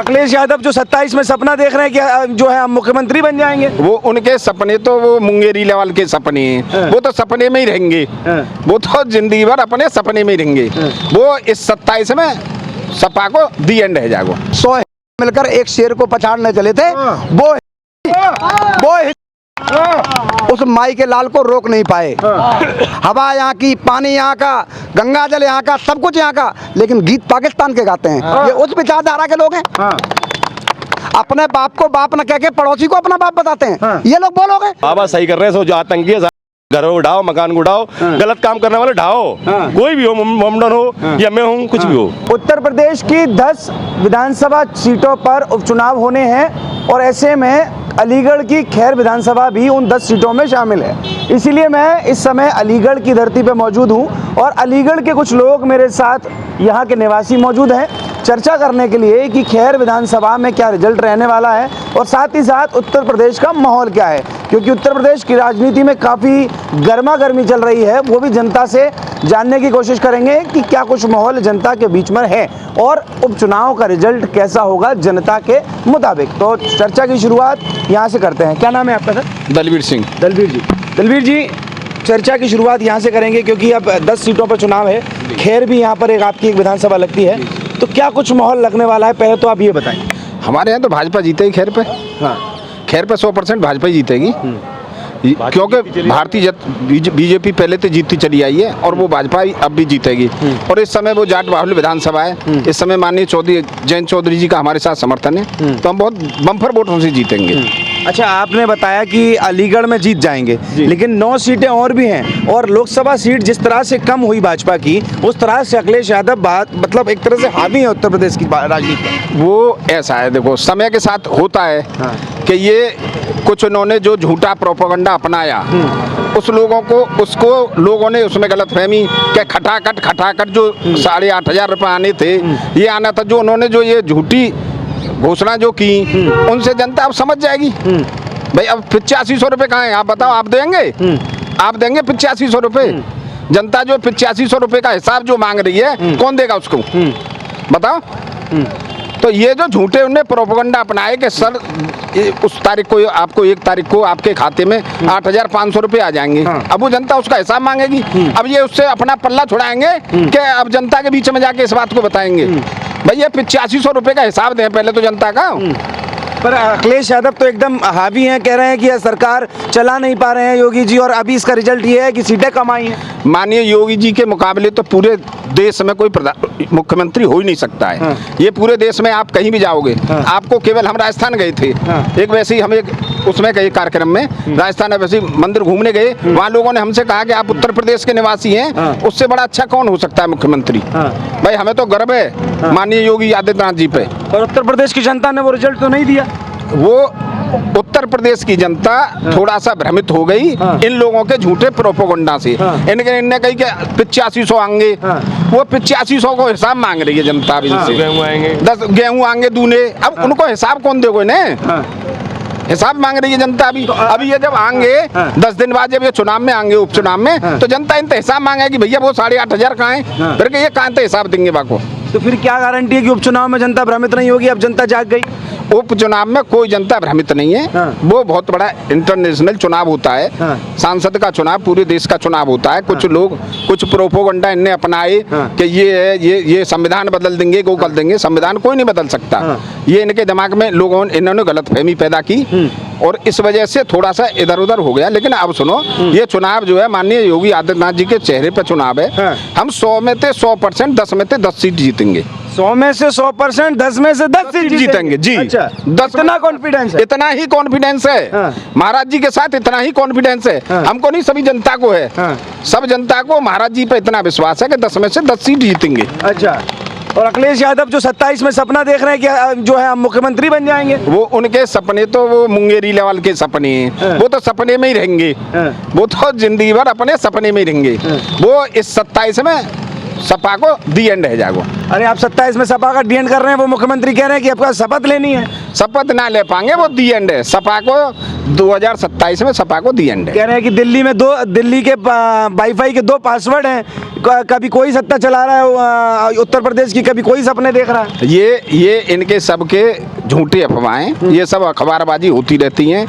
अखिलेश यादव जो 27 में सपना देख रहे हैं कि जो है हम मुख्यमंत्री बन जाएंगे, वो उनके सपने तो वो मुंगेरी लेवल के सपने हैं। वो तो सपने में ही रहेंगे। वो तो जिंदगी भर अपने सपने में ही रहेंगे। वो इस 27 में सपा को दी एंड है जागो। 100 मिलकर एक शेर को पछाड़ने चले थे, वो उस माई के लाल को रोक नहीं पाए। हवा यहाँ की, पानी यहाँ का, गंगा जल यहाँ का, सब कुछ यहाँ का, लेकिन गीत पाकिस्तान के गाते हैं। ये उस विचारधारा के लोग हैं। अपने बाप को बाप न कह के पड़ोसी को अपना बाप बताते हैं। ये लोग बोलोगे बाबा सही कर रहे हैं। सो जो आतंकी है, घरों को ढाओ, मकान को ढाओ, गलत काम करने वाले ढाओ। कोई भी हो, मोमडन हो या मैं हूँ, कुछ भी हो। उत्तर प्रदेश की 10 विधानसभा सीटों पर उपचुनाव होने हैं और ऐसे में अलीगढ़ की खैर विधानसभा भी उन 10 सीटों में शामिल है। इसीलिए मैं इस समय अलीगढ़ की धरती पर मौजूद हूँ और अलीगढ़ के कुछ लोग मेरे साथ यहाँ के निवासी मौजूद हैं चर्चा करने के लिए कि खैर विधानसभा में क्या रिजल्ट रहने वाला है और साथ ही साथ उत्तर प्रदेश का माहौल क्या है, क्योंकि उत्तर प्रदेश की राजनीति में काफ़ी गर्मा गर्मी चल रही है। वो भी जनता से जानने की कोशिश करेंगे कि क्या कुछ माहौल जनता के बीच में है और उपचुनाव का रिजल्ट कैसा होगा जनता के मुताबिक। तो चर्चा की शुरुआत यहाँ से करते हैं। क्या नाम है आपका सर? दलवीर सिंह। दलवीर जी, चर्चा की शुरुआत यहाँ से करेंगे क्योंकि अब 10 सीटों पर चुनाव है। खैर भी यहाँ पर आपकी एक विधानसभा लगती है, तो क्या कुछ माहौल लगने वाला है, पहले तो आप ये बताएं। हमारे यहाँ तो भाजपा जीतेगी खैर पे। खैर पे 100% भाजपा ही जीतेगी, क्योंकि भारतीय बीजेपी पहले तो जीतती चली आई है और वो भाजपा अब भी जीतेगी। और इस समय वो जाट बाहुल्य विधानसभा है। इस समय माननीय जयंत चौधरी जी का हमारे साथ समर्थन है, तो हम बहुत बम्पर वोटों से जीतेंगे। अच्छा, आपने बताया कि अलीगढ़ में जीत जाएंगे, लेकिन 9 सीटें और भी हैं और लोकसभा सीट जिस तरह से कम हुई भाजपा की, उस तरह से अखिलेश यादव मतलब एक तरह से हावी है उत्तर प्रदेश की राजनीति। वो ऐसा है, देखो समय के साथ होता है कि ये कुछ उन्होंने जो झूठा प्रोपेगेंडा अपनाया, उसको लोगों ने उसमें गलतफहमी के खटाखट जो 8,500 रुपये आने थे, ये आना था। जो उन्होंने जो ये झूठी घोषणा जो की, उनसे जनता अब समझ जाएगी। भाई अब 8500 रुपये कहाँ हैं? आप बताओ, आप देंगे? आप देंगे 8500 रुपये? जनता जो 8500 रुपये का हिसाब जो मांग रही है, कौन देगा उसको? बताओ। तो ये जो झूठे उन्हें प्रोपेगेंडा अपनाए कि सर उस तारीख को आपको 1 तारीख को आपके खाते में 8,500 रुपये आ जाएंगे। अब वो जनता उसका हिसाब मांगेगी। अब ये उससे अपना पल्ला छुड़ाएंगे कि अब जनता के बीच में जाके इस बात को बताएंगे। भैया 8500 रुपये का हिसाब दें पहले तो जनता का। पर अखिलेश यादव तो एकदम हावी हैं, कह रहे हैं कि सरकार चला नहीं पा रहे हैं योगी जी, और अभी इसका रिजल्ट ये है कि सीटें कम आई हैं। माननीय योगी जी के मुकाबले तो पूरे देश में कोई मुख्यमंत्री हो ही नहीं सकता है। ये पूरे देश में आप कहीं भी जाओगे, आपको केवल हम राजस्थान गए थे, एक वैसे ही हम उसमें गए कार्यक्रम में राजस्थान वैसे मंदिर घूमने गए, वहाँ लोगों ने हमसे कहा कि आप उत्तर प्रदेश के निवासी हैं, उससे बड़ा अच्छा कौन हो सकता है मुख्यमंत्री। भाई हमें तो गर्व है माननीय योगी आदित्यनाथ जी पे। और उत्तर प्रदेश की जनता ने वो रिजल्ट तो नहीं दिया। वो उत्तर प्रदेश की जनता थोड़ा सा भ्रमित हो गई इन लोगों के झूठे प्रोपेगेंडा से। इनने कही कि 8500 आएंगे, वो 8500 को हिसाब मांग रही है जनता अभी से। 10 गेहूँ आएंगे दूने, अब उनको हिसाब कौन देगा इन्हें? हिसाब मांग रही है जनता अभी ये जब आएंगे 10 दिन बाद, जब ये चुनाव में आएंगे, उपचुनाव में, तो जनता इनसे हिसाब मांगेगी भैया वो 8,500 कहाँ है, फिर ये कहाँ से हिसाब देंगे बाको। तो फिर क्या गारंटी है कि उपचुनाव में जनता भ्रमित नहीं होगी? अब जनता जाग गई। उपचुनाव में कोई जनता भ्रमित नहीं है। वो बहुत बड़ा इंटरनेशनल चुनाव होता है। सांसद का चुनाव पूरे देश का चुनाव होता है। कुछ लोग कुछ प्रोपेगेंडा इनने अपनाए कि ये संविधान बदल देंगे, वो कर देंगे। संविधान कोई नहीं बदल सकता। ये इनके दिमाग में इन्होंने गलतफहमी पैदा की और इस वजह से थोड़ा सा इधर उधर हो गया। लेकिन अब सुनो, ये चुनाव जो है माननीय योगी आदित्यनाथ जी के चेहरे पर चुनाव है। हम 100 में से 100%, 10 में से 10 सीट जीतेंगे। 100 में से 100%, 10 में से 10 सीट जीतेंगे जी। अच्छा, इतना कॉन्फिडेंस है? इतना ही कॉन्फिडेंस है महाराज जी के साथ, इतना ही कॉन्फिडेंस है। हमको नहीं, सभी जनता को है। सब जनता को महाराज जी पे इतना विश्वास है कि 10 में से 10 सीट जीतेंगे। अच्छा, और अखिलेश यादव जो 27 में सपना देख रहे हैं कि जो है हम मुख्यमंत्री बन जाएंगे, वो उनके सपने तो वो मुंगेरी लेवल के सपने हैं। वो तो सपने में ही रहेंगे। वो तो जिंदगी भर अपने सपने में ही रहेंगे। वो इस 27 में सपा को दी एंड है जागो। अरे आप 27 में सपा का डी एंड कर रहे हैं, वो मुख्यमंत्री कह रहे हैं कि आपका शपथ लेनी है। शपथ ना ले पाएंगे, वो दी एंड है। सपा को 2027 में सपा को दी एंड है। कह रहे हैं कि दिल्ली के वाईफाई के 2 पासवर्ड हैं, कभी कोई सत्ता चला रहा है उत्तर प्रदेश की, कभी कोई सपने देख रहा है। ये इनके सबके झूठी अफवाहें, ये सब अखबारबाजी होती रहती हैं।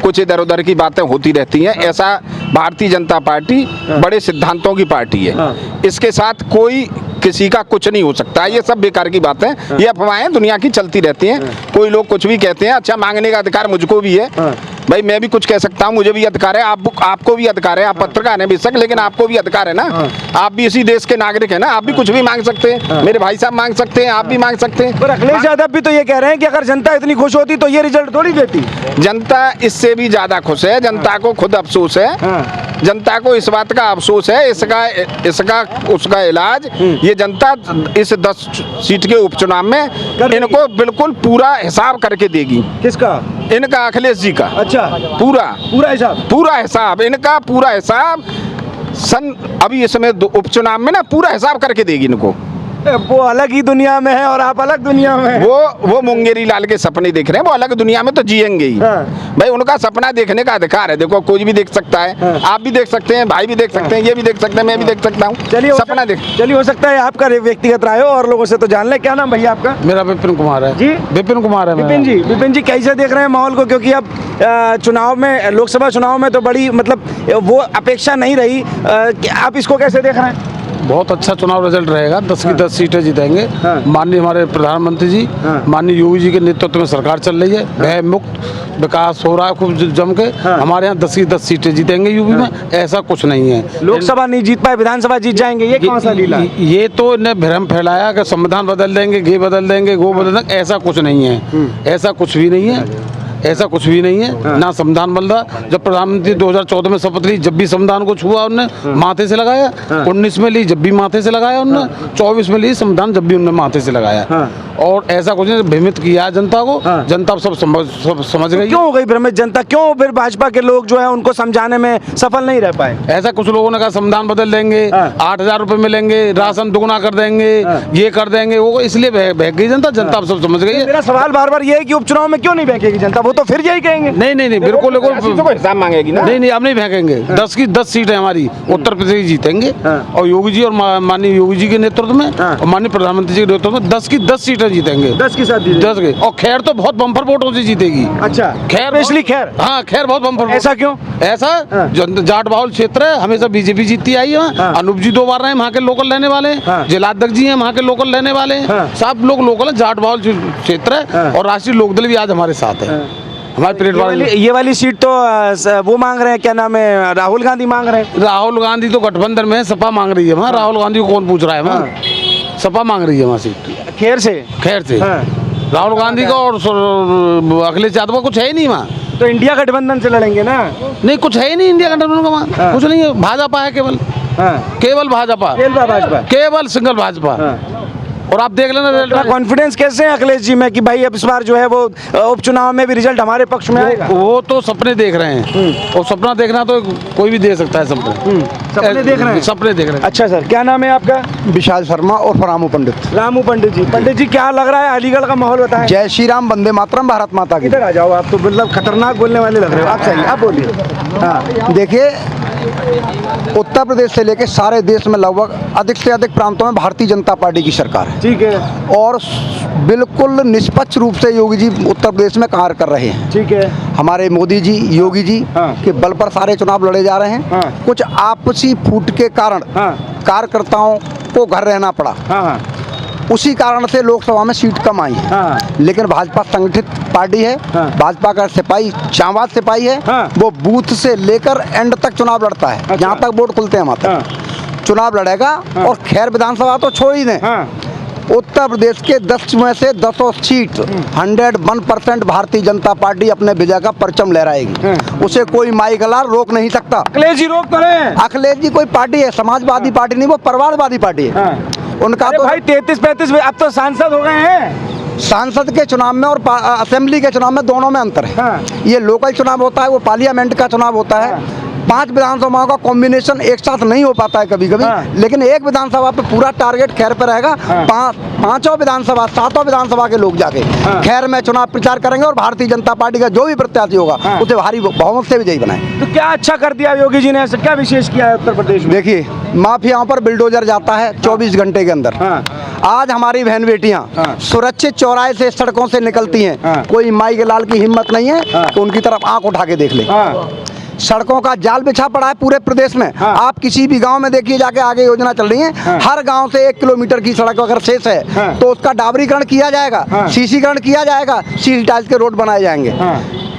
कुछ इधर उधर की बातें होती रहती हैं। ऐसा भारतीय जनता पार्टी बड़े सिद्धांतों की पार्टी है। इसके साथ कोई किसी का कुछ नहीं हो सकता। ये सब बेकार की बातें, ये अफवाहें दुनिया की चलती रहती हैं। कोई लोग कुछ भी कहते हैं। अच्छा, मांगने का अधिकार मुझको भी है भाई, मैं भी कुछ कह सकता हूँ, मुझे भी अधिकार है, आपको भी अधिकार है। आप पत्रकार हैं बेशक, लेकिन आपको भी अधिकार है ना। आप भी इसी देश के नागरिक हैं ना, आप भी कुछ भी मांग सकते हैं। मेरे भाई साहब मांग सकते हैं, आप भी मांग सकते हैं। पर अखिलेश यादव भी तो ये कह रहे हैं कि अगर जनता इतनी खुश होती तो ये रिजल्ट थोड़ी देती। जनता इससे भी ज्यादा खुश है। जनता को खुद अफसोस है। जनता को इस बात का अफसोस है। इसका उसका इलाज ये जनता इस 10 सीट के उपचुनाव में इनको बिल्कुल पूरा हिसाब करके देगी। किसका? इनका, अखिलेश जी का। अच्छा, पूरा हिसाब इनका, पूरा हिसाब अभी इसमें उपचुनाव में ना पूरा हिसाब करके देगी इनको। वो अलग ही दुनिया में है और आप अलग दुनिया में हैं। वो मुंगेरी लाल के सपने देख रहे हैं। वो अलग दुनिया में तो जिएंगे ही। भाई, उनका सपना देखने का अधिकार है। देखो, कोई भी देख सकता है। आप भी देख सकते हैं, भाई भी देख सकते हैं, ये भी देख सकते हैं, मैं भी देख सकता हूँ। चलिए, सपना देख। चलिए, हो सकता है आपका व्यक्तिगत राय हो और लोगों से तो जान ले। क्या नाम भैया आपका? मेरा विपिन कुमार है जी। विपिन कुमार है। विपिन जी कैसे देख रहे हैं माहौल को? क्योंकि अब चुनाव में, लोकसभा चुनाव में तो बड़ी मतलब वो अपेक्षा नहीं रही कि आप इसको कैसे देख रहे हैं? बहुत अच्छा चुनाव रिजल्ट रहेगा। 10 की 10 सीटें जीतेंगे। माननीय हमारे प्रधानमंत्री जी, माननीय योगी जी के नेतृत्व में सरकार चल रही है। भय मुक्त विकास हो रहा है खूब जम के। हमारे यहाँ 10 की 10 सीटें जीतेंगे यूपी में। ऐसा कुछ नहीं है। लोकसभा नहीं जीत पाए, विधानसभा जीत जाएंगे, ये कौन सा लीला है? ये तो इन्हें भ्रम फैलाया कि संविधान बदल देंगे, घी बदल देंगे, गो बदल देंगे। ऐसा कुछ नहीं है। ऐसा कुछ भी नहीं है। ऐसा कुछ भी नहीं है। ना संविधान बदल रहा। जब प्रधानमंत्री 2014 में शपथ ली, जब भी संविधान को छुआ उन्होंने माथे से लगाया। 19 में ली, जब भी माथे से लगाया उन्होंने। 24 में ली संविधान, जब भी उन्होंने माथे से लगाया। और ऐसा कुछ नहीं, भ्रमित किया जनता को। जनता सब समझ गई। क्यों हो गई भ्रमित जनता? क्यों फिर भाजपा के लोग जो है उनको समझाने में सफल नहीं रह पाए? ऐसा कुछ लोगों ने कहा संविधान बदल देंगे, 8,000 रुपए मिलेंगे, राशन दुगुना कर देंगे, ये कर देंगे, वो इसलिए बहक गई जनता। जनता सब समझ गई है। मेरा सवाल बार बार ये है कि उपचुनाव में क्यों नहीं बहकेगी जनता? वो तो फिर यही कहेंगे। नहीं, बिल्कुल हिसाब मांगेगी ना। नहीं, अब नहीं फेंकेंगे। 10 की 10 सीटें हमारी उत्तर प्रदेश जीतेंगे। और योगी जी और माननीय योगी जी के नेतृत्व में और माननीय प्रधानमंत्री जी के नेतृत्व में 10 की 10 सीटें जीतेंगे। 10 के साथ 10 के। और खैर तो बहुत बम्पर वोटों से जीतेगी। अच्छा, खैर, स्पेशली खैर। हाँ, खैर बहुत बम्पर। ऐसा क्यों? ऐसा जाट बाहुल क्षेत्र है, हमेशा बीजेपी जीतती आई है। अनूप जी 2 बार रहे, वहाँ के लोकल रहने वाले। जिलाध्यक्ष जी हैं, वहाँ के लोकल रहने वाले। सब लोग लोकल है। जाट बाहुल क्षेत्र है। और राष्ट्रीय लोकदल भी आज हमारे साथ है। हमारे प्लेट ये वाली सीट तो वो मांग रहे हैं, क्या नाम है, राहुल गांधी मांग रहे हैं। राहुल गांधी तो गठबंधन में सपा मांग रही है वहाँ। राहुल गांधी को कौन पूछ रहा है वहाँ? सपा मांग रही है वहाँ सीट। खैर से राहुल गांधी का और अखिलेश यादव का कुछ है ही नहीं वहाँ। तो इंडिया गठबंधन से लड़ेंगे ना? नहीं, कुछ है ही नहीं इंडिया गठबंधन का वहाँ। कुछ नहीं है। भाजपा है केवल। केवल भाजपा, केवल सिंगल भाजपा। और आप देख लेना कॉन्फिडेंस कैसे है अखिलेश जी में कि भाई अब इस बार जो है वो उपचुनाव में भी रिजल्ट हमारे पक्ष में आएगा? वो तो सपने देख रहे हैं। और सपना देखना तो कोई भी दे सकता है। सपने देख रहे हैं। सपने देख रहे हैं। अच्छा सर, क्या नाम है आपका? विशाल शर्मा और रामू पंडित। रामू पंडित जी। पंडित जी, क्या लग रहा है अलीगढ़ का माहौल बताएं? जय श्री राम, वंदे मातरम, भारत माता की। इधर आ जाओ, आप तो मतलब खतरनाक बोलने वाले लग रहे हो। आप सही, आप बोलिए। हाँ, देखिए, उत्तर प्रदेश से लेकर सारे देश में लगभग अधिक से अधिक प्रांतों में भारतीय जनता पार्टी की सरकार है। ठीक है। और बिल्कुल निष्पक्ष रूप से योगी जी उत्तर प्रदेश में कार्य कर रहे हैं। ठीक है। हमारे मोदी जी, योगी जी के बल पर सारे चुनाव लड़े जा रहे हैं। कुछ आपसी फूट के कारण कार्यकर्ताओं को घर रहना पड़ा। उसी कारण से लोकसभा में सीट कम आई है। लेकिन भाजपा संगठित पार्टी है। भाजपा का सिपाही, जांबाज सिपाही है। वो बूथ से लेकर एंड तक चुनाव लड़ता है। अच्छा। जहाँ तक वोट खुलते हैं वहाँ तक चुनाव लड़ेगा। और खैर विधानसभा तो छोड़ ही दें। उत्तर प्रदेश के 10 में से 10 सीट 101% भारतीय जनता पार्टी अपने विजय का परचम लहराएगी। उसे कोई माई गलार रोक नहीं सकता। अखिलेश जी रोक करे। अखिलेश जी कोई पार्टी है, समाजवादी पार्टी नहीं, वो परिवारवादी पार्टी है। उनका तो भाई 33-35 अब तो सांसद हो गए हैं। सांसद के चुनाव में और असेंबली के चुनाव में दोनों में अंतर है। ये लोकल चुनाव होता है, वो पार्लियामेंट का चुनाव होता है। 5 विधानसभाओं का कॉम्बिनेशन एक साथ नहीं हो पाता है कभी कभी, लेकिन एक विधानसभा पे पूरा टारगेट खैर पे रहेगा। पांचों विधानसभा, 7 विधानसभा के लोग जाके खैर में चुनाव प्रचार करेंगे और भारतीय जनता पार्टी का जो भी प्रत्याशी होगा उसे भारी बहुमत से विजयी बनाए। तो क्या अच्छा कर दिया योगी जी ने, ऐसा क्या विशेष किया है उत्तर प्रदेश में? देखिए, माफियाओं पर बुलडोजर जाता है 24 घंटे के अंदर। आज हमारी बहन बेटियां सुरक्षित चौराहे से, सड़कों से निकलती हैं, कोई माई के लाल की हिम्मत नहीं है तो उनकी तरफ आंख उठा के देख ले। सड़कों का जाल बिछा पड़ा है पूरे प्रदेश में। आप किसी भी गांव में देखिए जाके, आगे योजना चल रही है, हर गांव से 1 किलोमीटर की सड़क अगर शेष है तो उसका डाबरीकरण किया जाएगा, सीसीकरण किया जाएगा, सीसी टाइल्स के रोड बनाए जाएंगे।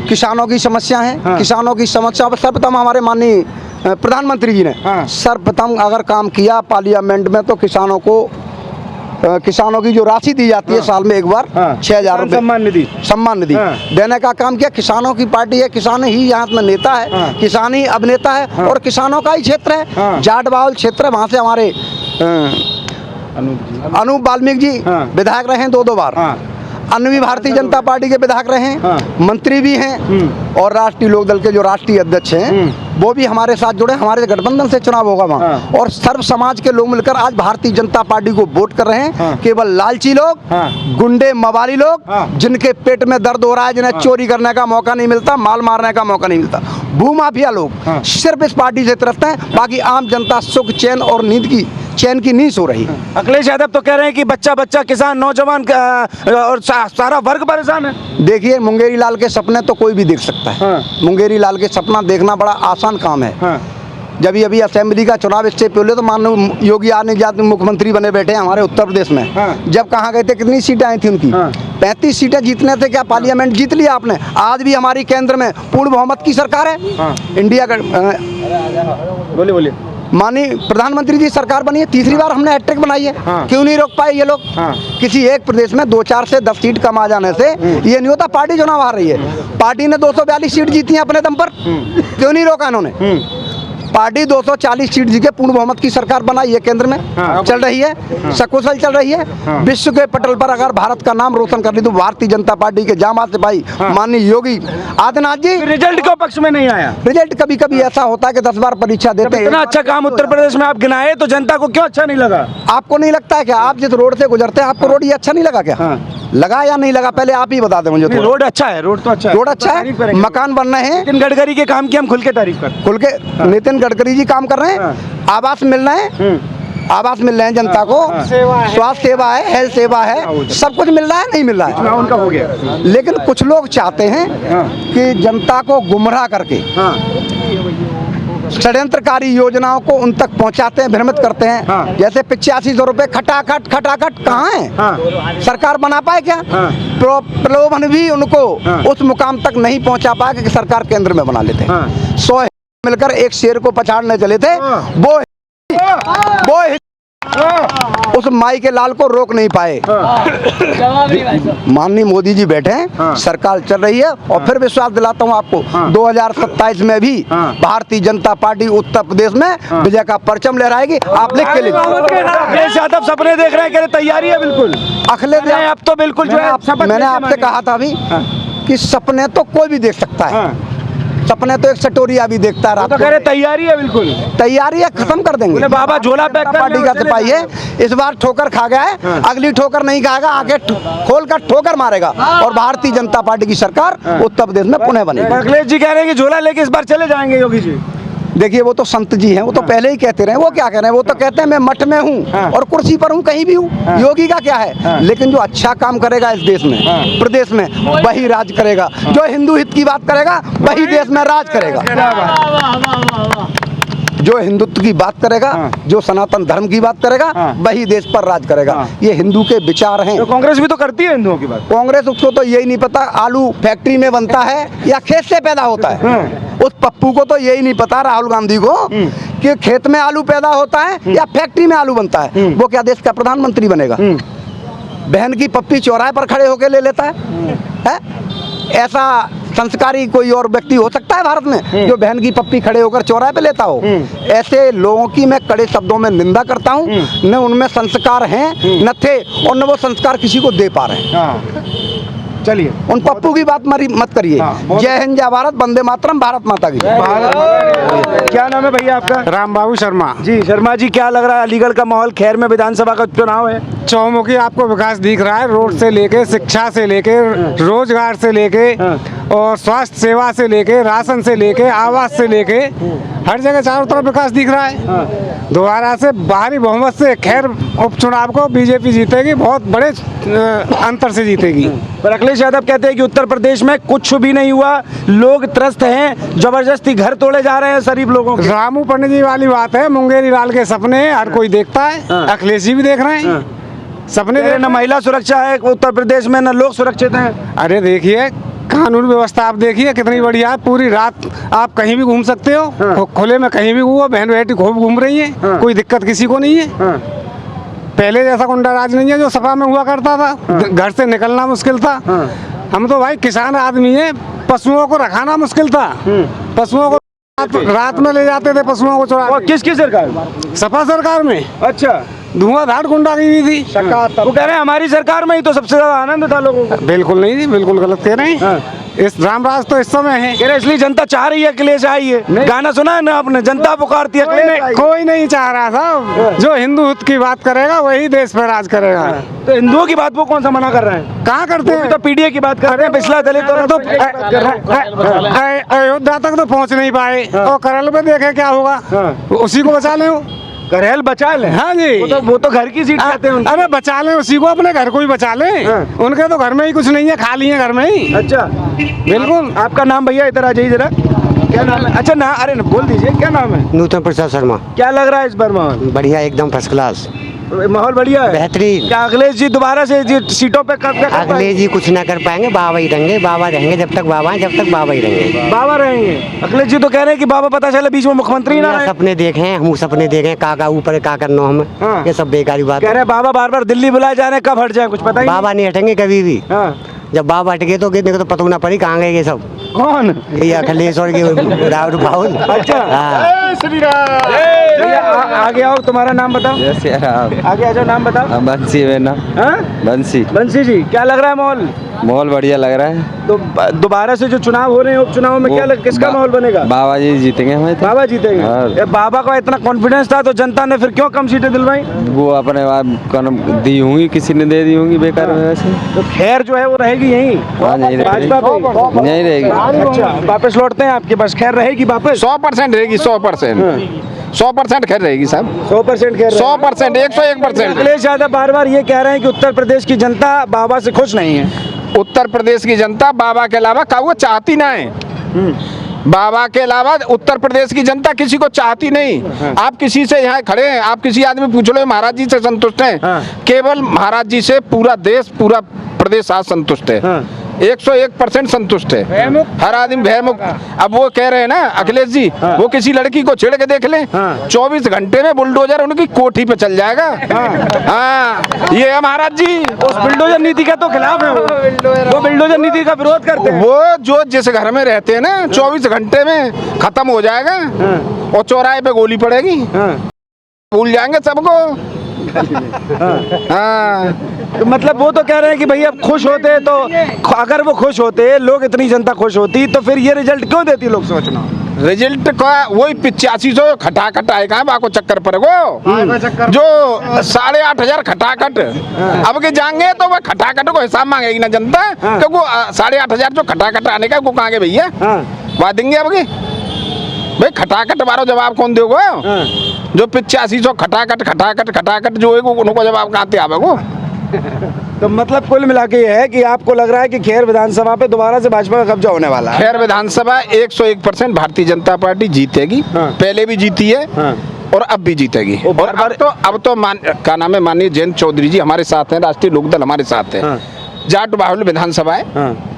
किसानों की समस्या है, किसानों की समस्या पर सर्वप्रथम हमारे माननीय प्रधानमंत्री जी ने सर्वप्रथम अगर काम किया पार्लियामेंट में, तो किसानों की जो राशि दी जाती है साल में एक बार 6,000 रुपए सम्मान निधि देने का काम किया। किसानों की पार्टी है, किसान ही यहाँ में नेता है, किसान ही अभिनेता है और किसानों का ही क्षेत्र है, जाट बाहुल क्षेत्र है। वहाँ से हमारे अनूप वाल्मीकि जी विधायक रहे हैं 2 बार, अन्य भी भारतीय जनता पार्टी के विधायक रहे हैं, मंत्री भी हैं और राष्ट्रीय लोक दल के जो राष्ट्रीय अध्यक्ष हैं वो भी हमारे साथ जुड़े। हमारे गठबंधन से चुनाव होगा वहाँ और सर्व समाज के लोग मिलकर आज भारतीय जनता पार्टी को वोट कर रहे हैं। केवल लालची लोग, गुंडे मवाली लोग, जिनके पेट में दर्द हो रहा है, जिन्हें चोरी करने का मौका नहीं मिलता, माल मारने का मौका नहीं मिलता, भूमाफिया लोग सिर्फ इस पार्टी से तरसते हैं। बाकी आम जनता सुख चैन और चैन की नींद सो रही है। अखिलेश यादव तो कह रहे हैं कि बच्चा किसान, नौजवान और सारा वर्ग परेशान है। देखिए, मुंगेरी लाल के सपने तो कोई भी देख सकता है। मुंगेरी लाल के सपना देखना बड़ा आसान काम है। जब अभी असेंबली का चुनाव इससे पहले तो माननीय योगी आदित्यनाथ मुख्यमंत्री बने बैठे हैं हमारे उत्तर प्रदेश में। जब कहाँ गए थे, कितनी सीटें आई थी उनकी? 35 सीटें जीतने से क्या पार्लियामेंट जीत लिया आपने? आज भी हमारी केंद्र में पूर्ण बहुमत की सरकार है। इंडिया का बोलिए माननीय प्रधानमंत्री जी सरकार बनी है, तीसरी बार हमने हैट्रिक बनाई है। क्यों नहीं रोक पाए ये लोग? किसी एक प्रदेश में 2-4 से 10 सीट कम आ जाने से ये नहीं होता पार्टी चुनाव हार रही है। पार्टी ने 242 सीट जीती है अपने दम पर, क्यों नहीं रोका इन्होंने? पार्टी 240 सीट जीत के पूर्ण बहुमत की सरकार बनाई है, केंद्र में चल रही है, सकुशल चल रही है। विश्व के पटल पर अगर भारत का नाम रोशन कर ली तो भारतीय जनता पार्टी के जामात सिपाही माननीय योगी आदित्यनाथ जी। रिजल्ट क्यों पक्ष में नहीं आया? रिजल्ट कभी कभी ऐसा होता है कि 10 बार परीक्षा देते हैं। इतना अच्छा काम उत्तर प्रदेश में आप गिनाए तो जनता को क्यों अच्छा नहीं लगा? आपको नहीं लगता है क्या? आप जिस रोड से गुजरते हैं आपको रोड ये अच्छा नहीं लगा क्या? लगा या नहीं लगा, पहले आप ही बता दें मुझे। रोड अच्छा है, रोड तो अच्छा है, रोड अच्छा है, मकान बन रहे हैं। नितिन गडकरी के काम की हम खुल के तारीफ करते हैं। खुल के नितिन गडकरी जी काम कर रहे हैं, आवास मिल रहे हैं, आवास मिल रहे हैं जनता को, स्वास्थ्य सेवा है, हेल्थ सेवा है, सब कुछ मिल रहा है, नहीं मिल रहा है? उनका हो गया। लेकिन कुछ लोग चाहते हैं कि जनता को गुमराह करके षड्यंत्रकारी योजनाओं को उन तक पहुंचाते हैं, भ्रमित करते हैं। जैसे 8500 रुपए खटाखट कहाँ है? सरकार बना पाए क्या? प्रलोभन भी उनको उस मुकाम तक नहीं पहुंचा पाया कि सरकार केंद्र में बना लेते। 100 मिलकर एक शेर को पछाड़ने चले थे, वो उस माई के लाल को रोक नहीं पाए। माननीय मोदी जी बैठे हैं, सरकार चल रही है और फिर विश्वास दिलाता हूं आपको 2027 में भी भारतीय जनता पार्टी उत्तर प्रदेश में विजय का परचम लहराएगी। आप लिख के लीजिए। अखिलेश यादव सपने देख रहे हैं, कह रहे तैयारी है बिल्कुल। अखिलेश अब तो बिल्कुल जो है, मैंने आपसे कहा था अभी कि सपने तो कोई भी देख सकता है, सपने तो एक सटोरिया भी देखता है। तो कह रहे तैयारी है बिल्कुल, तैयारी है, खत्म कर देंगे। बाबा झोला पैक कर पार्टी का सिपाही है, इस बार ठोकर खा गया है, अगली ठोकर नहीं खाएगा, आगे खोल कर ठोकर मारेगा और भारतीय जनता पार्टी की सरकार उत्तर प्रदेश में पुनः बनेगी। अखिलेश जी कह रहे हैं कि झोला लेके इस बार चले जाएंगे योगी जी। देखिए, वो तो संत जी हैं, वो तो पहले ही कहते रहे। वो क्या कह रहे हैं? वो तो कहते हैं मैं मठ में हूँ और कुर्सी पर हूँ, कहीं भी हूँ। योगी का क्या है? लेकिन जो अच्छा काम करेगा इस देश में, प्रदेश में, वही राज करेगा। जो हिंदू हित की बात करेगा वही देश में राज करेगा। जो हिंदुत्व की बात करेगा, जो सनातन धर्म की बात करेगा, वही देश पर राज करेगा। ये हिंदू के विचार हैं। तो कांग्रेस भी तो करती है हिंदुओं की बात। कांग्रेस, उसको तो यही नहीं पता आलू फैक्ट्री में बनता है या खेत से पैदा होता है। उस पप्पू को तो यही नहीं पता, राहुल गांधी को, कि खेत में आलू पैदा होता है या फैक्ट्री में आलू बनता है। वो क्या देश का प्रधानमंत्री बनेगा? बहन की पप्पी चौराहे पर खड़े होकर ले लेता है? ऐसा संस्कारी कोई और व्यक्ति हो सकता है भारत में जो बहन की पप्पी खड़े होकर चौराहे पे लेता हो? ऐसे लोगों की मैं कड़े शब्दों में निंदा करता हूं। न उनमें संस्कार हैं, न थे, और न वो संस्कार किसी को दे पा रहे हैं। चलिए, उन पप्पू की बात मत करिए। जय हिंद, जय भारत, वंदे मातरम, भारत माता की। क्या नाम है भैया आपका? राम बाबू शर्मा। जी शर्मा जी, क्या लग रहा है अलीगढ़ का माहौल? खैर में विधानसभा का चुनाव है, चौमुखी आपको विकास दिख रहा है, रोड से लेके, शिक्षा से लेके, रोजगार से लेके और स्वास्थ्य सेवा से लेके, राशन से लेके, आवास से लेके, हर जगह चारों तरफ विकास दिख रहा है। दोबारा से भारी बहुमत से खैर उपचुनाव को बीजेपी जीतेगी, बहुत बड़े अंतर से जीतेगी। पर अखिलेश यादव कहते हैं कि उत्तर प्रदेश में कुछ भी नहीं हुआ, लोग त्रस्त हैं, जबरदस्ती घर तोड़े जा रहे हैं शरीफ लोगों के। रामू पंडित जी वाली बात है, मुंगेरी लाल के सपने हर कोई देखता है, अखिलेश जी भी देख रहे हैं, सपने देख। न महिला सुरक्षा है उत्तर प्रदेश में, न लोग सुरक्षित हैं। अरे देखिए, कानून व्यवस्था आप देखिए कितनी बढ़िया है, पूरी रात आप कहीं भी घूम सकते हो, खुले में कहीं भी घूमो, बहन बेटी खूब घूम रही है, कोई दिक्कत किसी को नहीं है। पहले जैसा गुंडा राज नहीं है जो सपा में हुआ करता था, घर से निकलना मुश्किल था। हम तो भाई किसान आदमी है, पशुओं को रखाना मुश्किल था, पशुओं को रात में ले जाते थे पशुओं को चुरा। किसकी सरकार? सपा सरकार में अच्छा, धुआंधार गुंडागिरी थी। वो कह रहे हैं हमारी सरकार में ही तो सबसे ज्यादा आनंद था लोगों को। बिल्कुल नहीं थी, बिल्कुल गलत कह रहे हैं। इस रामराज तो इस समय है, कह रहे इसलिए जनता चाह रही है अखिलेश आइए। गाना सुना है ना आपने, जनता पुकारती है अखिलेश आइए। कोई नहीं चाह रहा था। जो हिंदू हित की बात करेगा वही देश पर राज करेगा। तो हिंदुओं की बात वो कौन सा मना कर रहे हैं? कहाँ करते हैं? तो पीडीए की बात कर रहे हैं, पिछला दलित और तो अयोध्या तक तो पहुँच नहीं पाए, और केरल में देखे क्या होगा, उसी को बचा लें। घरेल बचा ले। हाँ जी, वो तो घर की सीट कहते हैं। अरे बचा लें उसी को, अपने घर को ही बचा लें। उनके तो घर में ही कुछ नहीं है, खाली है घर में ही। अच्छा, बिल्कुल। आपका नाम भैया? इधर आ जाइए जरा। क्या नाम है? अच्छा ना, अरे बोल दीजिए क्या नाम है? नूतन प्रसाद शर्मा। क्या लग रहा है इस बार माहौल? बढ़िया, एकदम फर्स्ट क्लास, माहौल बढ़िया है, बेहतरीन। क्या अखिलेश जी दोबारा से सीटों पे कब तक? अखिलेश जी कुछ ना कर पाएंगे, बाबा ही रहेंगे, बाबा रहेंगे जब तक बाबा हैं, जब तक बाबा ही रहेंगे। बाबा रहेंगे। अखिलेश जी तो कह रहे हैं कि बाबा पता चला बीच में मुख्यमंत्री ना रहे। सपने देखे हैं, हम सपने देखे हैं, काका ऊपर का करना हमें, ये सब बेकारी बात कह रहे हैं बाबा बार बार दिल्ली बुलाए जा रहे हैं, कब हट जाए कुछ पता ही बाबा नहीं हटेंगे कभी भी। जब बाबा हट गए तो कितने को तो पता ना पड़ी कहाँ गए ये सब। कौन? ये अखिलेश और राहुल राहुल। अच्छा, आगे आओ, तुम्हारा नाम बताओ। आगे आ जाओ, नाम बताओ। बंसी है ना। बंसी। बंसी जी, क्या लग रहा है माहौल? माहौल बढ़िया लग रहा है। तो दोबारा से जो चुनाव हो रहे हैं, उपचुनाव में क्या किसका माहौल बनेगा? बाबा जी जीतेंगे हमें तो। बाबा जीतेंगे। ये बाबा का इतना कॉन्फिडेंस था तो जनता ने फिर क्यों कम सीटें दिलवाई? वो अपने दी होंगी, किसी ने दे दी होंगी बेकार में वैसे। तो खैर जो है वो रहेगी यहीं भाजपा पे? नहीं रहेगी। अच्छा, वापस लौटते हैं आपके पास, खैर रहेगी वापस? 100% रहेगी, 100%। 100% खैर रहेगी साहब, 100% खैर। 100%, 101%। अखिलेश यादव बार बार ये कह रहे हैं कि उत्तर प्रदेश की जनता बाबा से खुश नहीं है। उत्तर प्रदेश की जनता बाबा के अलावा का वो चाहती ना है। बाबा के अलावा उत्तर प्रदेश की जनता किसी को चाहती नहीं। आप किसी से यहाँ खड़े हैं, आप किसी आदमी पूछ लो महाराज जी से संतुष्ट हैं? केवल महाराज जी से पूरा देश, पूरा प्रदेश आज संतुष्ट है। 101% संतुष्ट है, हर आदमी भयमुक्त। अब वो कह रहे हैं ना अखिलेश जी, वो किसी लड़की को छेड़ के देख लें, 24 घंटे में बुलडोजर उनकी कोठी पे चल जाएगा। हाँ, ये है महाराज जी। उस बुलडोजर नीति का तो खिलाफ है वो बुलडोजर नीति का विरोध करते हैं। वो जो जिस घर में रहते हैं ना, 24 घंटे में खत्म हो जाएगा, और चौराहे पे गोली पड़ेगी, भूल जाएंगे सबको। हाँ, तो मतलब वो तो कह रहे हैं कि भैया खुश होते तो, अगर वो खुश होते, लोग इतनी जनता खुश होती तो फिर ये रिजल्ट क्यों देती लोग सोचना? रिजल्ट का वही 8500 खटाखट आएगा बाको चक्कर पर वो जो 8,500 खटाखट अब के जाएंगे तो वह खटाखट को हिसाब मांगेगी ना जनता, क्योंकि वो 8,500 जो खटाखट आने का वो कहाँ गए भैया? वहाँ देंगे अब के भाई खटाखट मारो, जवाब कौन देगा? जो 8500 खटाखट खटाखट खटाखट जो है उनको जवाब कहाँ से आवेगो? तो मतलब कुल मिला के ये है कि आपको लग रहा है कि खैर विधानसभा पे दोबारा से भाजपा का कब्जा होने वाला है? खैर विधानसभा 101% भारतीय जनता पार्टी जीतेगी। पहले भी जीती है और अब भी जीतेगी। और अब तो क्या नाम है, माननीय जयंत चौधरी जी हमारे साथ हैं, राष्ट्रीय लोकदल हमारे साथ है। जाट बाहुल्य विधानसभा है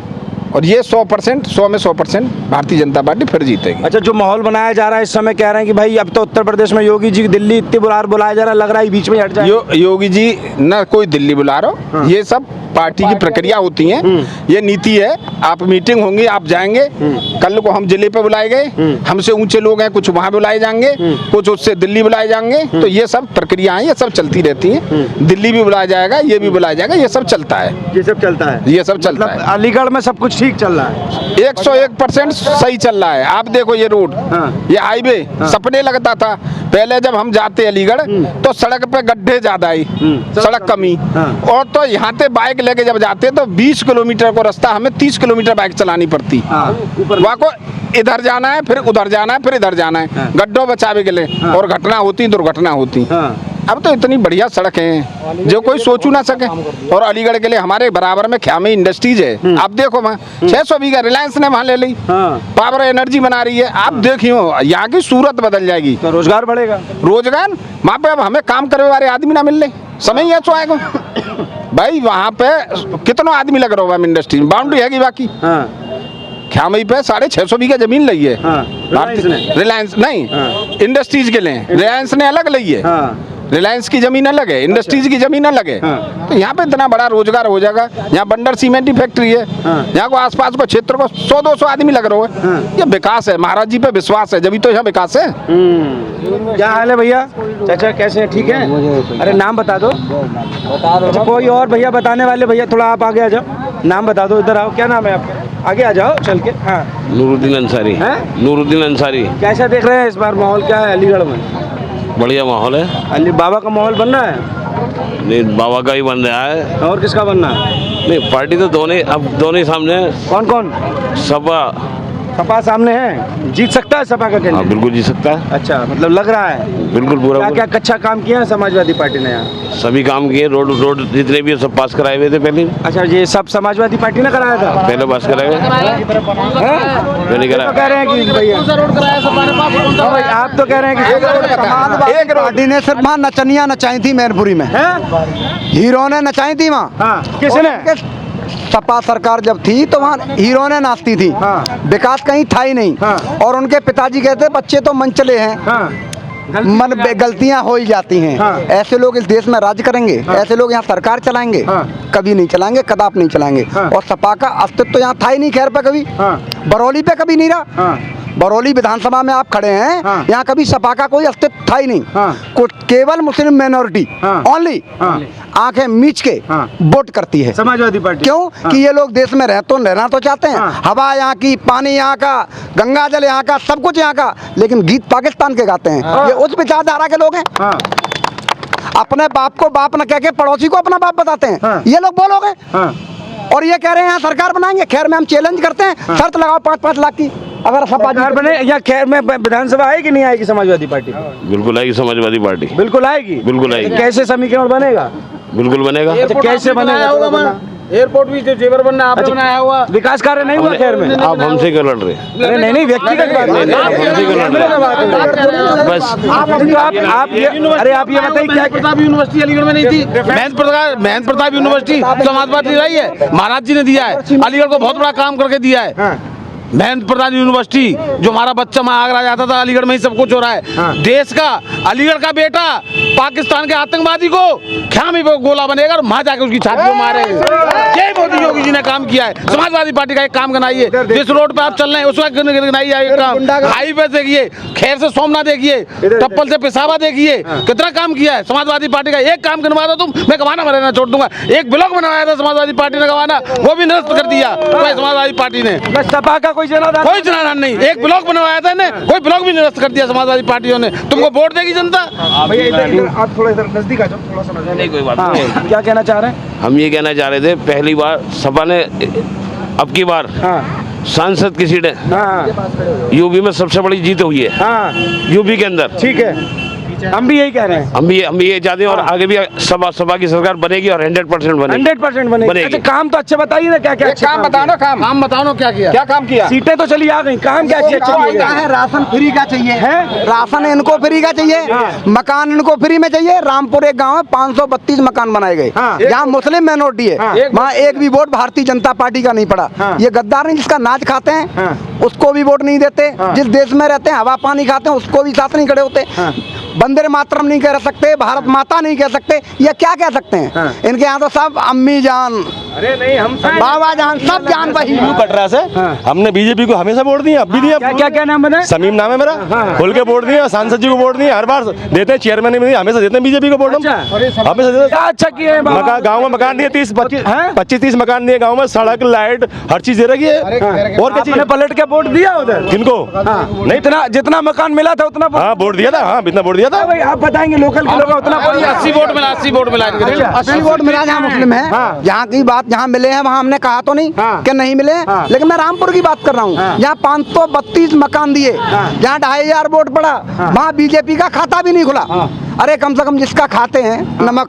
और ये 100% 100 में 100% भारतीय जनता पार्टी फिर जीतेगी। अच्छा, जो माहौल बनाया जा रहा है इस समय, कह रहे हैं कि भाई अब तो उत्तर प्रदेश में योगी जी दिल्ली इतनी बार बुलाया जा रहा है, लग रहा है बीच में हट जाए। योगी जी न कोई दिल्ली बुला रहा हो, ये सब पार्टी की प्रक्रिया होती है, ये नीति है। आप मीटिंग होंगी, आप जाएंगे, कल को हम जिले पे बुलाए गए, हमसे ऊंचे लोग हैं, कुछ वहाँ बुलाए जाएंगे, कुछ उससे दिल्ली बुलाए जाएंगे, तो ये सब प्रक्रियाएं ये सब चलती रहती हैं। दिल्ली भी बुलाया जाएगा, ये भी बुलाया जाएगा, ये सब चलता है, ये सब चलता है, ये सब चलता है। अलीगढ़ में सब कुछ ठीक चल रहा है, 101% सही चल रहा है। आप देखो ये रोड, ये हाईवे सपने लगता था पहले जब हम जाते अलीगढ़ तो सड़क पे गड्ढे ज्यादा आई, सड़क कमी, और तो यहाँ पे बाइक लेके जब जाते तो 20 किलोमीटर को रास्ता हमें 30 किलोमीटर बाइक चलानी पड़ती। वहाँ को इधर जाना है, फिर उधर जाना है, फिर इधर जाना है, गड्ढों बचावे के लिए, और घटना होती, दुर्घटना होती। अब तो इतनी बढ़िया सड़क है जो कोई सोचू ना सके। और अलीगढ़ के लिए हमारे बराबर में ख्यामी इंडस्ट्रीज है, आप देखो वहाँ 600 बीघा रिलायंस ने वहाँ ले ली, पावर एनर्जी बना रही है। आप देखियो यहाँ की सूरत बदल जाएगी, तो रोजगार बढ़ेगा, रोजगार वहाँ पे अब हमें काम करने वाले आदमी ना मिल रहे, समय ही ऐसा आएगा भाई। वहाँ पे कितना आदमी लग रहा है इंडस्ट्री में, बाउंड्री है बाकी ख्यामई पे 650 बीघा जमीन ली है रिलायंस नहीं, इंडस्ट्रीज के लिए रिलायंस ने अलग ली है। रिलायंस की जमीन अलग है, इंडस्ट्रीज की जमीन अलग है, तो यहाँ पे इतना बड़ा रोजगार हो जाएगा। यहाँ बंडर सीमेंट की फैक्ट्री है, यहाँ को आसपास को क्षेत्र को 100-200 आदमी लग रहा है। ये विकास है, महाराज जी पे विश्वास है, जब तो यहाँ विकास है। क्या हाल है भैया? चाचा कैसे हैं? ठीक है? अरे नाम बता दो। अच्छा, कोई और भैया बताने वाले? भैया थोड़ा आप आगे आ जाओ, नाम बता दो, इधर आओ। क्या नाम है आपका? आगे आ जाओ चल के। हाँ, नूरुद्दीन अंसारी है। नूरुद्दीन अंसारी। कैसा देख रहे हैं इस बार माहौल, क्या है अलीगढ़ में? बढ़िया माहौल है। अली बाबा का माहौल बन रहा है? नहीं, बाबा का ही बन रहा है। और किसका बनना है? नहीं, पार्टी तो दोनों ही सामने है। कौन कौन? सपा। सपा सामने है, जीत सकता है सपा का हाँ, कैंडिडेट? बिल्कुल जीत सकता है। अच्छा, मतलब लग रहा है बिल्कुल पूरा। क्या क्या अच्छा काम किया है समाजवादी पार्टी ने यहाँ? सभी काम किए, रोड जितने भी सब पास कराए हुए थे पहले। अच्छा, ये सब समाजवादी पार्टी ने कराया था? पहले पास कराए हुए पहले कराया। कह रहे हैं कि भैया आप तो कह रहे हैं कि समाजवादी पार्टी ने सिर्फ वहाँ नचनियाँ नचाई थी मैनपुरी में, हीरो ने नचाई थी वहाँ। किसने? सपा सरकार जब थी तो वहाँ हीरो ने नाचती थी, विकास कहीं था ही नहीं। और उनके पिताजी कहते बच्चे तो मन चले हैं, मन गलतियां हो ही जाती हैं। ऐसे लोग इस देश में राज करेंगे? ऐसे लोग यहाँ सरकार चलाएंगे? कभी नहीं चलाएंगे, कदाप नहीं चलाएंगे। और सपा का अस्तित्व तो यहाँ था ही नहीं, खैर पे कभी, बरौली पे कभी नहीं रहा। बरौली विधानसभा में आप खड़े हैं, यहाँ कभी सपा का कोई अस्तित्व था ही नहीं। केवल मुस्लिम माइनॉरिटी ओनली आंखें मीच के वोट करती है समाजवादी पार्टी। क्यों? कि ये लोग देश में रहना तो चाहते हैं, हवा यहाँ की, पानी यहाँ का, गंगा जल यहाँ का, सब कुछ यहाँ का, लेकिन गीत पाकिस्तान के गाते हैं। ये उस विचारधारा के लोग हैं। अपने बाप को बाप न कह के पड़ोसी को अपना बाप बताते हैं, ये लोग बोलोगे। और ये कह रहे हैं यहाँ सरकार बनाएंगे। खैर में हम चैलेंज करते हैं, शर्त लगाओ 5-5 लाख की, अगर सरकार बने या खैर में विधानसभा आएगी नहीं आएगी समाजवादी पार्टी? बिल्कुल आएगी समाजवादी पार्टी, बिल्कुल आएगी, बिल्कुल आएगी। कैसे समीकरण बनेगा? बिल्कुल बनेगा। अच्छा, कैसे बनेगा? एयरपोर्ट भी जो जेवर बनना आपने बनाया हुआ, विकास कार्य नहीं हुआ खैर में? आप हमसे क्यों लड़ रहे? नहीं, व्यक्तिगत बात है। बस अरे आप ये बताइए, क्या प्रताप यूनिवर्सिटी अलीगढ़ में नहीं थी? महंत प्रताप यूनिवर्सिटी समाजवादी रही है, महाराज जी ने दिया है, अलीगढ़ को बहुत बड़ा काम करके दिया है। महंत प्रताप यूनिवर्सिटी, जो हमारा बच्चा वहाँ आगरा जाता था, अलीगढ़ में ही सब कुछ हो रहा है। देश का अलीगढ़ का बेटा पाकिस्तान के आतंकवादी को ख्यामी पे गोला बनेगा और वहाँ जाके उसकी छाती को मारेगा। ये मोदी योगी जी ने काम किया है। समाजवादी पार्टी का एक काम गिनाइए, जिस रोड पे आप चल रहे हैं उसका गिनाइए एक काम। हाईवे देखिए, खैर से सोमनाथ देखिए, टप्पल से पिसावा देखिए, कितना काम किया है समाजवादी पार्टी का। एक काम गिनवा दो तुम, मैं गवाना में रहना छोड़ दूंगा। एक ब्लॉक बनवाया था समाजवादी पार्टी ने गवाना, वो भी निरस्त कर दिया समाजवादी पार्टी ने। सपा का कोई जनाधार नहीं, एक ब्लॉक बनवाया था ने, कोई ब्लॉक भी निरस्त कर दिया समाजवादी पार्टियों ने। तुमको वोट देगी जनता। आप थोड़ा इधर नजदीक आ जाओ, थोड़ा समझ नहीं, कोई बात नहीं। क्या कहना चाह रहे हैं? हम ये कहना चाह रहे थे, पहली बार सपा ने, अब की बार सांसद की सीटें यूपी में सबसे बड़ी जीत हुई है। यूपी के अंदर, ठीक है, हम भी यही कह रहे हैं। हम भी ये चाहते हैं और आगे भी सपा की सरकार बनेगी और 100% बनेगी। 100% बनेगी। अच्छा, काम तो अच्छे बताइए ना, क्या क्या काम बताओ ना, काम बताओ ना, क्या किया, क्या काम किया? सीटें तो चली आ गई, काम क्या अच्छे है? राशन फ्री का चाहिए है, राशन इनको फ्री का चाहिए, मकान इनको फ्री में चाहिए। रामपुर एक गांव है, 532 मकान बनाए गए, जहाँ मुस्लिम माइनॉरिटी है, वहाँ एक भी वोट भारतीय जनता पार्टी का नहीं पड़ा। ये गद्दार नहीं, जिसका नाच खाते हैं उसको भी वोट नहीं देते, जिस देश में रहते हैं हवा पानी खाते हैं उसको भी साथ नहीं खड़े होते। वंदे मातरम नहीं कह सकते, भारत माता नहीं कह सकते, ये क्या कह सकते हैं? इनके यहाँ तो सब अम्मी जान, अरे नहीं, हम बाबा जान, सब जान वही। कटरा से हमने बीजेपी को हमेशा वोट दिया, अब भी दिया। क्या नाम है? समीम नाम है मेरा, खुल के वोट दिया, सांसद जी को वोट दिया, हर बार देते हैं, चेयरमैन भी हमेशा देते हैं बीजेपी को वोट, हमेशा देते हैं। अच्छा किए हैं बाबा। गाँव में मकान दिए 25-30 मकान दिए गाँव में, सड़क लाइट हर चीज दे रखी है। और क्या आपने पलट के वोट दिया उधर? किनको? नहीं, इतना जितना मकान मिला था उतना हाँ वोट दिया था, हाँ इतना वोट दिया था। भाई आप बताएंगे लोकल के लोग उतना 80 वोट मिला, 80 वोट मिला। 80 वोट मिला जहाँ मुस्लिम है, जहाँ की बात जहाँ मिले हैं वहाँ हमने कहा तो नहीं कि नहीं मिले, लेकिन मैं रामपुर की बात कर रहा हूँ, जहाँ 532 मकान दिए, जहाँ 2500 वोट पड़ा, वहाँ बीजेपी का खाता भी नहीं खुला। अरे कम से कम जिसका खाते हैं नमक,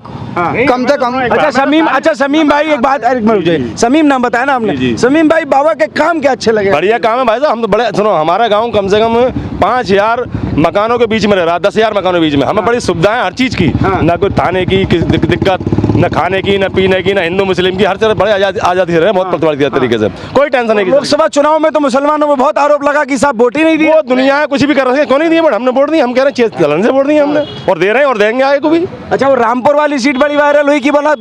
कम से कम। अच्छा समीम भाई, एक बात समीम नाम बताया ना आपने, समीम भाई बाबा के काम क्या अच्छे लगे? बढ़िया काम है भाई साहब, हम तो बड़े, सुनो हमारा गांव कम से कम 5000 मकानों के बीच में रह रहा है, 10,000 मकानों के बीच में, हमें बड़ी सुविधाएं हर चीज की, ना कोई थाने की दिक्कत, न खाने की, न पीने की, न हिंदू मुस्लिम की, हर तरह बड़े आजादी से रहे, बहुत प्रतिबंधित तरीके से, कोई टेंशन नहीं। लोकसभा चुनाव में तो मुसलमानों में बहुत आरोप लगा कि साहब वोट ही नहीं दिए। वो दुनिया है कुछ भी कर रहे हैं, क्यों नहीं दिए? बट हमने वोट दी, हम कह रहे हैं चलन से वोट दिए हमने, और दे रहे हैं और देंगे आगे को भी। अच्छा, वो रामपुर वाली सीट बड़ी वायरल हुई कि बोला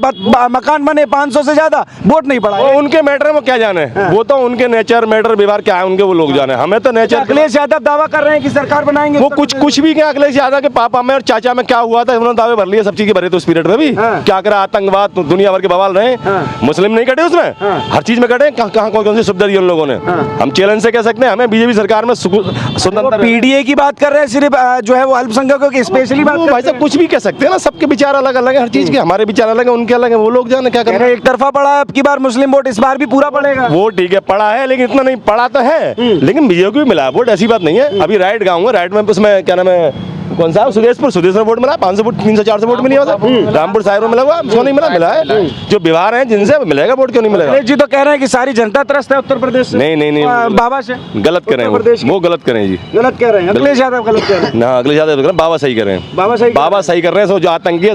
मकान बने 500 से ज्यादा, वोट नहीं पड़ा। वो उनके मैटर में क्या जाने, वो तो उनके नेचर मैटर व्यवहार क्या है उनके, वो लोग जाने, हमें तो नेचर। अखिलेश यादव दावा कर रहे हैं कि सरकार बनाएंगे, वो कुछ भी क्या, अखिलेश यादव के पापा में और चाचा में क्या हुआ था, उन्होंने दावे भर लिए, सब चीज के भरे, तो उस पीरियड में भी क्या करा, आतंकवाद दुनिया भर के बवाल रहे, मुस्लिम नहीं कटे उसमें, हर चीज में कटे, कहाँ कौन सी सुविधा दी उन लोगों ने। हम चैलेंज से कह सकते हैं, हमें बीजेपी सरकार में स्वतंत्र। पीडीए की बात कर रहे हैं सिर्फ, जो है वो अल्पसंख्यकों की स्पेशली बात। भाई साहब कुछ भी कह सकते हैं ना, सबके विचार अलग अलग है, हर चीज के, हमारे विचार अलग है, उनके अलग है, वो लोग जाने क्या कर रहे हैं। एक तरफा पड़ा है अब की बार मुस्लिम वोट, इस बार भी पूरा पड़ेगा। वो ठीक है पड़ा है, लेकिन इतना नहीं पड़ा तो है, लेकिन बीजेपी भी मिला है वोट, ऐसी बात नहीं है। अभी राइट गाँव है, राइट में उसमें क्या नाम है, कौन सा सुदेशपुर में वोट मिला, 500 वोट 300-400 वोट मिली होता, रामपुर साहिब में मिला हुआ, क्यों नहीं मिला? मिला है, जो बिहार है जिनसे मिलेगा वोट, क्यों नहीं मिलेगा? जी तो कह रहे हैं कि सारी जनता त्रस्त है उत्तर प्रदेश से। नहीं बाबा से गलत कर रहे हैं, वो गलत कर रहे हैं जी, गलत कह रहे हैं। अखिलेश यादव गलत कह रहे हैं ना, अखिलेश यादव बाबा सही कर रहे हैं, बाबा सही कर रहे हैं। जो आतंकी है,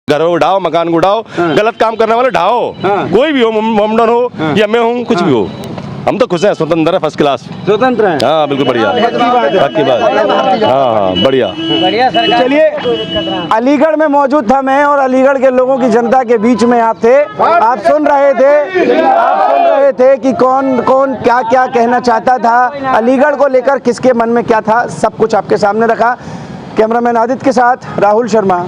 घरों को उठाओ, मकान को उठाओ, गलत काम करने वाले ढाओ, कोई भी हो, मोमडन हो या मैं हूँ, कुछ भी हो, हम तो खुश हैं, स्वतंत्र है, फर्स्ट क्लास स्वतंत्र है। हाँ बिल्कुल बढ़िया, आपकी बात, हाँ बढ़िया। चलिए, अलीगढ़ में मौजूद था मैं, और अलीगढ़ के लोगों की जनता के बीच में आप थे, आप सुन रहे थे कि कौन कौन क्या क्या कहना चाहता था, अलीगढ़ को लेकर किसके मन में क्या था, सब कुछ आपके सामने रखा। कैमरामैन आदित्य के साथ राहुल शर्मा।